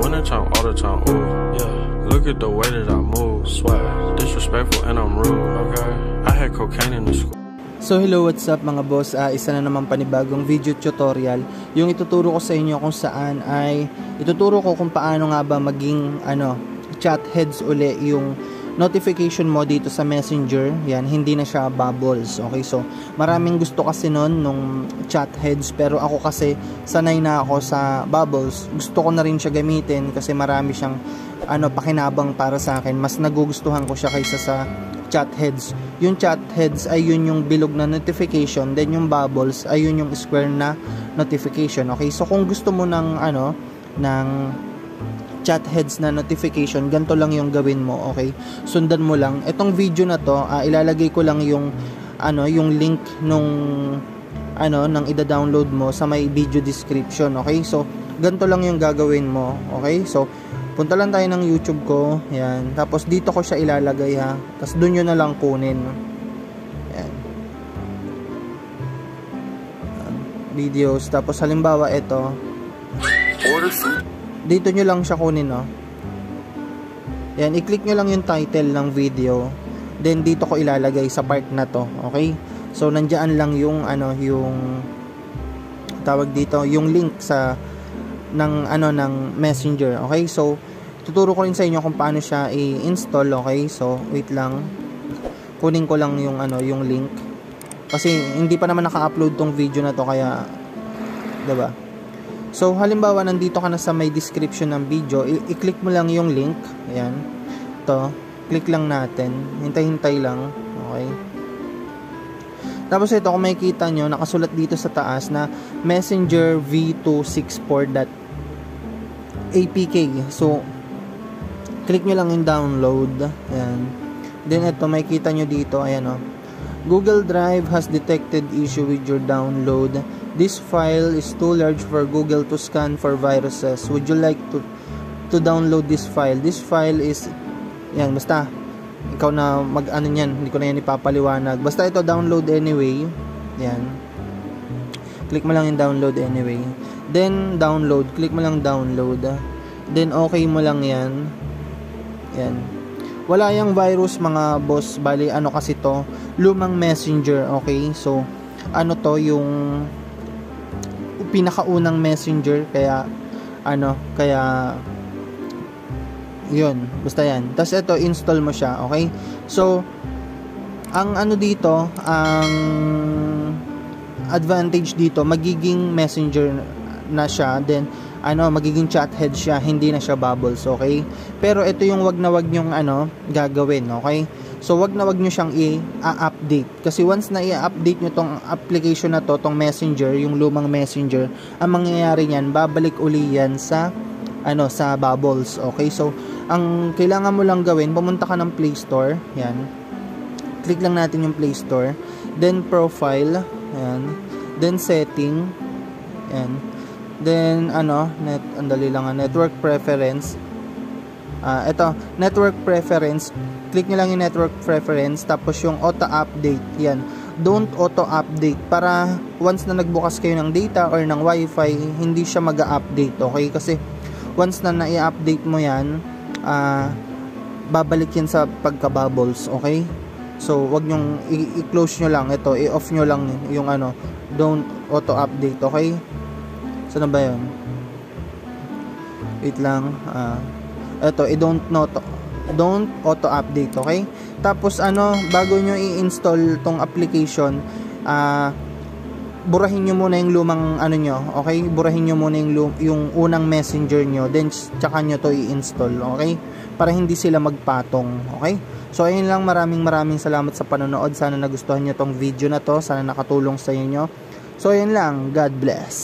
winter time all the time, ooh, yeah. Look at the way that I move, swag, disrespectful and I'm rude, okay. I had cocaine in the school. So hello, what's up mga boss, isa na naman panibagong video tutorial. Yung ituturo ko sa inyo kung saan ay ituturo ko kung paano nga ba maging chat heads uli yung notification mo dito sa Messenger. Yan, hindi na siya bubbles. Okay, so maraming gusto kasi nun nung chat heads, pero ako kasi sanay na ako sa bubbles. Gusto ko na rin siya gamitin kasi marami siyang pakinabang para sa akin. Mas nagugustuhan ko siya kaysa sa chat heads. Yung chat heads ay yun yung bilog na notification, then yung bubbles ay yun yung square na notification. Okay, so kung gusto mo ng ng chat heads na notification, ganito lang yung gawin mo. Okay, sundan mo lang itong video na to. Ilalagay ko lang yung yung link nung nang ida-download mo sa may video description. Okay, so ganito lang yung gagawin mo. Okay, so punta lang tayo ng YouTube ko. Yan, tapos dito ko siya ilalagay, ha, tapos dun nyo na lang kunin. Yan, videos, tapos halimbawa ito, dito nyo lang siya kunin, no? Yan, i-click nyo lang yung title ng video, then dito ko ilalagay sa part na to. Okay, so nandiyan lang yung yung tawag dito, yung link sa ng Messenger. Okay, so tuturo ko rin sa inyo kung paano siya i-install. Okay, so wait lang, kunin ko lang yung yung link kasi hindi pa naman naka-upload tong video na to, kaya 'di ba? So halimbawa nandito ka na sa may description ng video, i-click mo lang yung link. Ayan, to click lang natin, hintay-hintay lang. Okay, tapos ito, kung makikita nyo, nakasulat dito sa taas na Messenger v264.apk. So click nyo lang yung download. Ayan, then ito makikita nyo dito, ayan o, Google Drive has detected issue with your download. This file is too large for Google to scan for viruses. Would you like to download this file? This file is, yan, basta ikaw na niyan, hindi ko na yan ipapaliwanag. Basta ito, download anyway. Yan, click mo lang yung download anyway, then download, click mo lang download, then okay mo lang yan. Yan, wala yung virus mga boss. Bali kasi to, lumang Messenger. Okay, so to yung pinakaunang Messenger, kaya kaya yun, basta yan. Tapos ito, install mo siya. Okay, so ang dito, ang advantage dito, magiging Messenger na siya, then magiging chat head siya, hindi na siya bubbles. Okay, pero ito yung wag na wag nyong gagawin. Okay, so wag na wag nyo siyang i-update, kasi once na i-update nyo tong application na to, tong Messenger, yung lumang Messenger, ang mangyayari niyan, babalik uli yan sa sa bubbles. Okay, so ang kailangan mo lang gawin, pumunta ka ng Play Store. Yan, click lang natin yung Play Store, then profile, yan, then setting, yan, then andali lang, network preference. Ito, network preference, click nyo lang yung network preference, tapos yung auto update. Yan, don't auto update, para once na nagbukas kayo ng data or ng wifi, hindi siya mag-update. Okay, kasi once na na-i-update mo yan, babalik yan sa pagka-bubbles. Okay, so wag nyong i-close nyo lang ito, i-off nyo lang yung don't auto update. Okay, saan ba yun? Wait lang, ito, don't auto update. Okay, tapos bago nyo i-install tong application, burahin nyo muna yung lumang nyo. Okay, burahin nyo muna yung unang Messenger nyo, then tsaka nyo to i-install. Okay, para hindi sila magpatong. Okay, so ayun lang, maraming salamat sa panonood. Sana nagustuhan nyo tong video na to, sana nakatulong sa inyo. So ayun lang, God bless.